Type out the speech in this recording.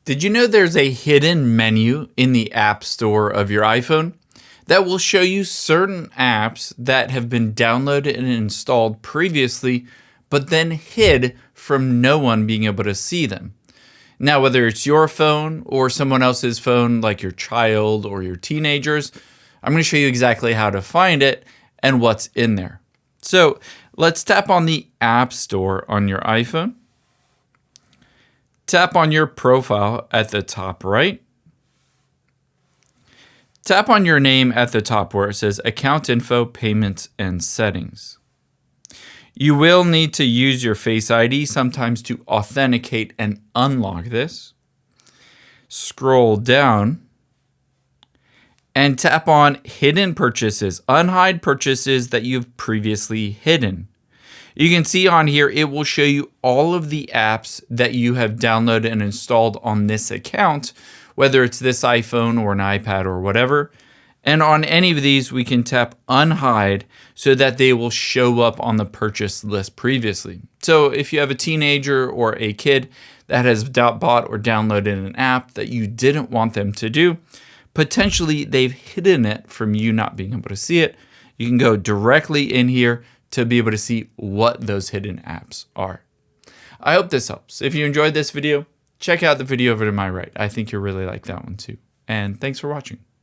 Did you know there's a hidden menu in the App Store of your iPhone that will show you certain apps that have been downloaded and installed previously, but then hid from no one being able to see them? Now, whether it's your phone or someone else's phone, like your child or your teenagers, I'm going to show you exactly how to find it and what's in there. So let's tap on the App Store on your iPhone. Tap on your profile at the top right. Tap on your name at the top where it says Account Info, Payments, and Settings. You will need to use your Face ID sometimes to authenticate and unlock this. Scroll down and tap on Hidden Purchases. Unhide purchases that you've previously hidden. You can see on here, it will show you all of the apps that you have downloaded and installed on this account, whether it's this iPhone or an iPad or whatever. And on any of these, we can tap Unhide so that they will show up on the purchase list previously. So if you have a teenager or a kid that has bought or downloaded an app that you didn't want them to do, potentially they've hidden it from you not being able to see it. You can go directly in here to be able to see what those hidden apps are. I hope this helps. If you enjoyed this video, check out the video over to my right. I think you'll really like that one too. And thanks for watching.